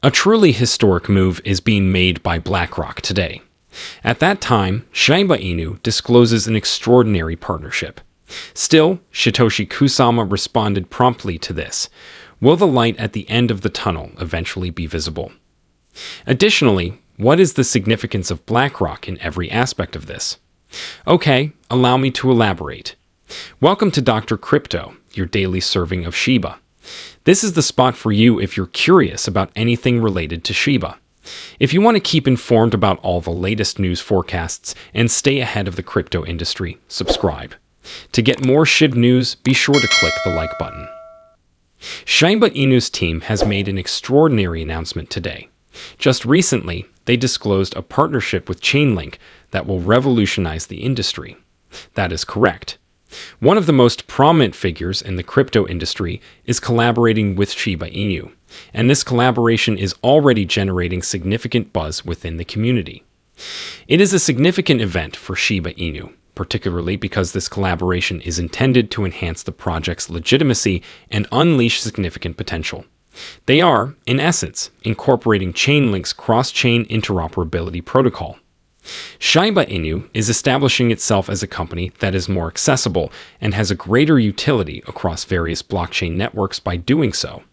A truly historic move is being made by Blackrock today. At that time, Shiba Inu discloses an extraordinary partnership. Still, Satoshi Kusama responded promptly to this. Will the light at the end of the tunnel eventually be visible? Additionally, what is the significance of Blackrock in every aspect of this? Okay, allow me to elaborate. Welcome to Dr. Crypto, your daily serving of Shiba. This is the spot for you if you're curious about anything related to Shiba. If you want to keep informed about all the latest news forecasts and stay ahead of the crypto industry, subscribe. To get more Shib news, be sure to click the like button. Shiba Inu's team has made an extraordinary announcement today. Just recently, they disclosed a partnership with Chainlink that will revolutionize the industry. That is correct. One of the most prominent figures in the crypto industry is collaborating with Shiba Inu, and this collaboration is already generating significant buzz within the community. It is a significant event for Shiba Inu, particularly because this collaboration is intended to enhance the project's legitimacy and unleash significant potential. They are, in essence, incorporating Chainlink's cross-chain interoperability protocol. Shiba Inu is establishing itself as a company that is more accessible and has a greater utility across various blockchain networks by doing so.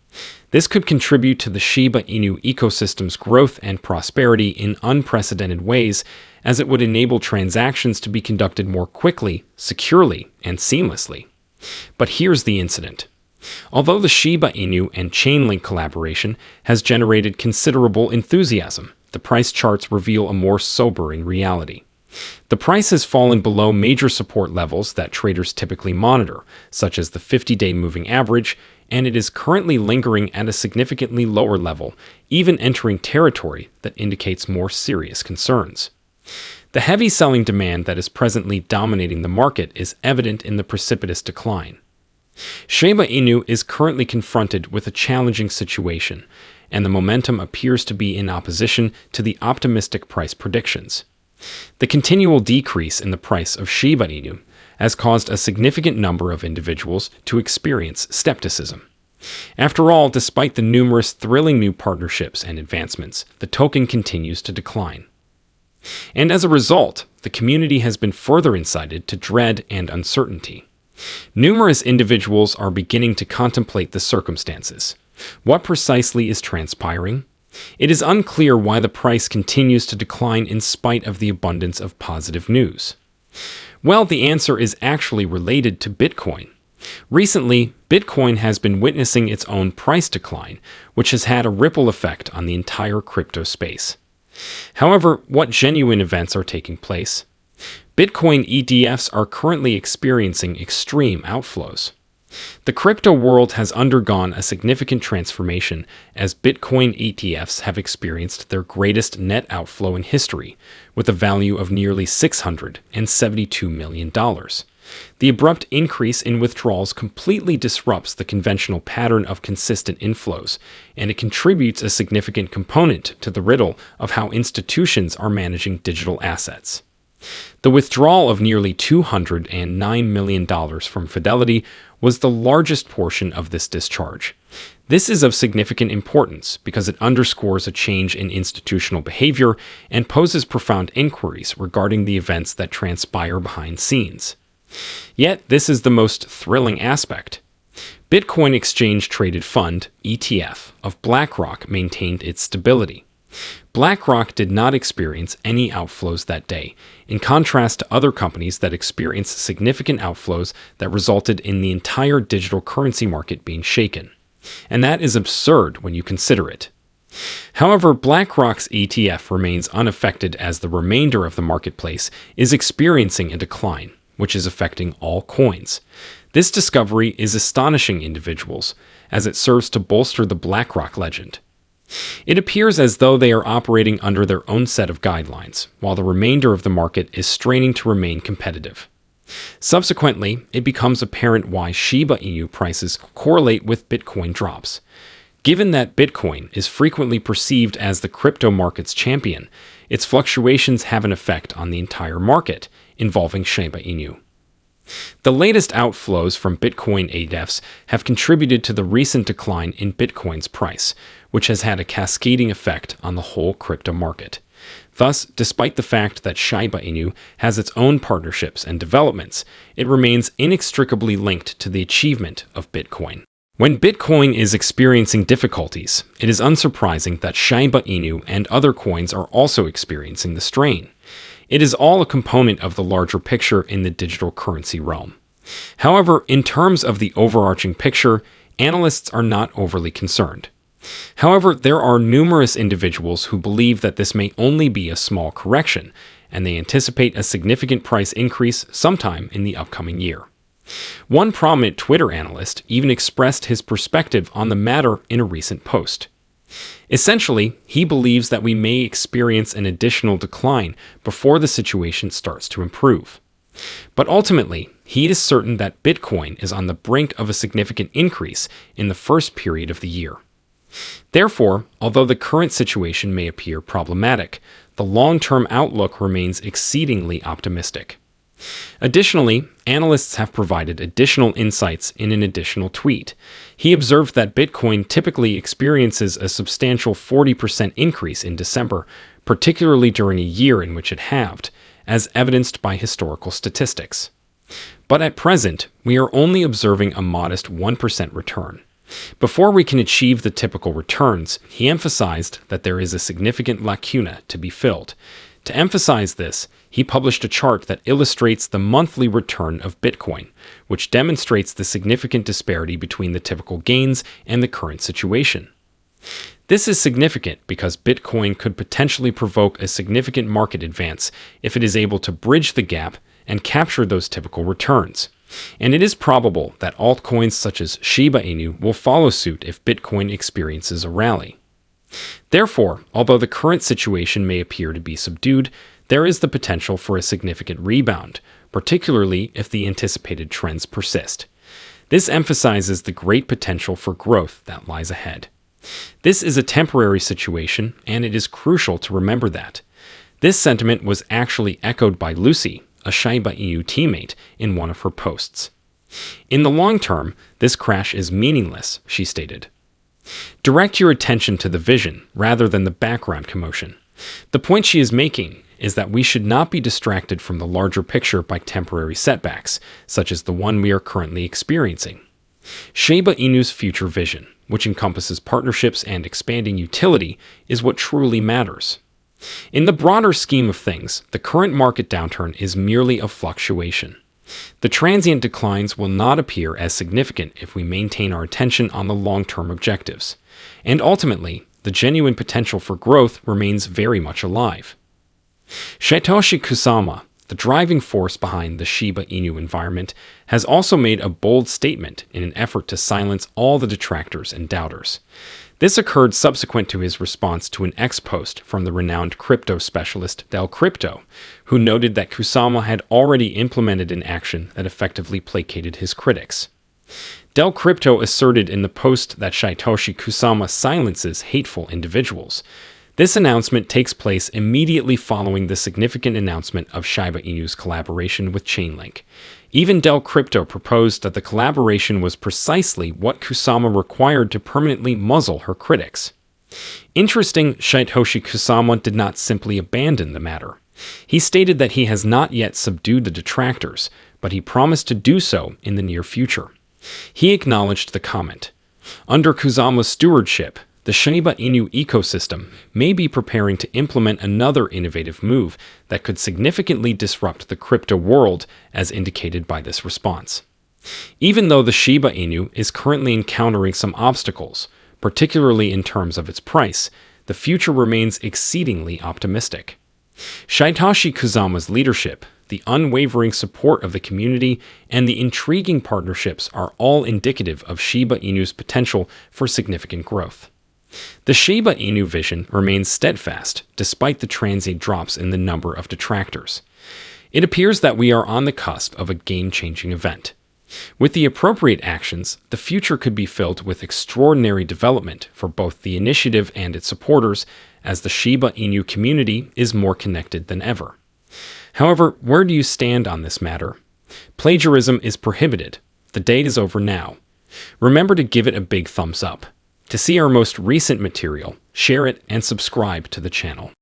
This could contribute to the Shiba Inu ecosystem's growth and prosperity in unprecedented ways, as it would enable transactions to be conducted more quickly, securely, and seamlessly. But here's the incident. Although the Shiba Inu and Chainlink collaboration has generated considerable enthusiasm, the price charts reveal a more sobering reality. The price has fallen below major support levels that traders typically monitor, such as the 50-day moving average, and it is currently lingering at a significantly lower level, even entering territory that indicates more serious concerns. The heavy selling demand that is presently dominating the market is evident in the precipitous decline. Shiba Inu is currently confronted with a challenging situation, and the momentum appears to be in opposition to the optimistic price predictions. The continual decrease in the price of Shiba Inu has caused a significant number of individuals to experience skepticism. After all, despite the numerous thrilling new partnerships and advancements, the token continues to decline. And as a result, the community has been further incited to dread and uncertainty. Numerous individuals are beginning to contemplate the circumstances. What precisely is transpiring? It is unclear why the price continues to decline in spite of the abundance of positive news. Well, the answer is actually related to Bitcoin. Recently, Bitcoin has been witnessing its own price decline, which has had a ripple effect on the entire crypto space. However, what genuine events are taking place? Bitcoin ETFs are currently experiencing extreme outflows. The crypto world has undergone a significant transformation as Bitcoin ETFs have experienced their greatest net outflow in history, with a value of nearly $672 million. The abrupt increase in withdrawals completely disrupts the conventional pattern of consistent inflows, and it contributes a significant component to the riddle of how institutions are managing digital assets. The withdrawal of nearly $209 million from Fidelity was the largest portion of this discharge. This is of significant importance because it underscores a change in institutional behavior and poses profound inquiries regarding the events that transpire behind scenes. Yet, this is the most thrilling aspect. Bitcoin Exchange Traded Fund, ETF, of Blackrock maintained its stability. Blackrock did not experience any outflows that day, in contrast to other companies that experienced significant outflows that resulted in the entire digital currency market being shaken. And that is absurd when you consider it. However, BlackRock's ETF remains unaffected as the remainder of the marketplace is experiencing a decline, which is affecting all coins. This discovery is astonishing individuals, as it serves to bolster the BlackRock legend. It appears as though they are operating under their own set of guidelines, while the remainder of the market is straining to remain competitive. Subsequently, it becomes apparent why Shiba Inu prices correlate with Bitcoin drops. Given that Bitcoin is frequently perceived as the crypto market's champion, its fluctuations have an effect on the entire market, involving Shiba Inu. The latest outflows from Bitcoin ETFs have contributed to the recent decline in Bitcoin's price, which has had a cascading effect on the whole crypto market. Thus, despite the fact that Shiba Inu has its own partnerships and developments, it remains inextricably linked to the achievement of Bitcoin. When Bitcoin is experiencing difficulties, it is unsurprising that Shiba Inu and other coins are also experiencing the strain. It is all a component of the larger picture in the digital currency realm. However, in terms of the overarching picture, analysts are not overly concerned. However, there are numerous individuals who believe that this may only be a small correction, and they anticipate a significant price increase sometime in the upcoming year. One prominent Twitter analyst even expressed his perspective on the matter in a recent post. Essentially, he believes that we may experience an additional decline before the situation starts to improve. But ultimately, he is certain that Bitcoin is on the brink of a significant increase in the first period of the year. Therefore, although the current situation may appear problematic, the long-term outlook remains exceedingly optimistic. Additionally, analysts have provided additional insights in an additional tweet. He observed that Bitcoin typically experiences a substantial 40% increase in December, particularly during a year in which it halved, as evidenced by historical statistics. But at present, we are only observing a modest 1% return. Before we can achieve the typical returns, he emphasized that there is a significant lacuna to be filled. To emphasize this, he published a chart that illustrates the monthly return of Bitcoin, which demonstrates the significant disparity between the typical gains and the current situation. This is significant because Bitcoin could potentially provoke a significant market advance if it is able to bridge the gap and capture those typical returns. And it is probable that altcoins such as Shiba Inu will follow suit if Bitcoin experiences a rally. Therefore, although the current situation may appear to be subdued, there is the potential for a significant rebound, particularly if the anticipated trends persist. This emphasizes the great potential for growth that lies ahead. This is a temporary situation, and it is crucial to remember that. This sentiment was actually echoed by Lucy, a Shiba Inu teammate, in one of her posts. In the long term, this crash is meaningless, she stated. Direct your attention to the vision rather than the background commotion. The point she is making is that we should not be distracted from the larger picture by temporary setbacks, such as the one we are currently experiencing. Shiba Inu's future vision, which encompasses partnerships and expanding utility, is what truly matters. In the broader scheme of things, the current market downturn is merely a fluctuation. The transient declines will not appear as significant if we maintain our attention on the long-term objectives. And ultimately, the genuine potential for growth remains very much alive. Satoshi Kusama, the driving force behind the Shiba Inu environment, has also made a bold statement in an effort to silence all the detractors and doubters. This occurred subsequent to his response to an X post from the renowned crypto specialist Del Crypto, who noted that Kusama had already implemented an action that effectively placated his critics. Del Crypto asserted in the post that Satoshi Kusama silences hateful individuals. This announcement takes place immediately following the significant announcement of Shiba Inu's collaboration with Chainlink. Even Del Crypto proposed that the collaboration was precisely what Kusama required to permanently muzzle her critics. Interesting, Satoshi Kusama did not simply abandon the matter. He stated that he has not yet subdued the detractors, but he promised to do so in the near future. He acknowledged the comment. Under Kusama's stewardship, the Shiba Inu ecosystem may be preparing to implement another innovative move that could significantly disrupt the crypto world, as indicated by this response. Even though the Shiba Inu is currently encountering some obstacles, particularly in terms of its price, the future remains exceedingly optimistic. Satoshi Kusama's leadership, the unwavering support of the community, and the intriguing partnerships are all indicative of Shiba Inu's potential for significant growth. The Shiba Inu vision remains steadfast despite the transient drops in the number of detractors. It appears that we are on the cusp of a game-changing event. With the appropriate actions, the future could be filled with extraordinary development for both the initiative and its supporters, as the Shiba Inu community is more connected than ever. However, where do you stand on this matter? Plagiarism is prohibited. The date is over now. Remember to give it a big thumbs up. To see our most recent material, share it and subscribe to the channel.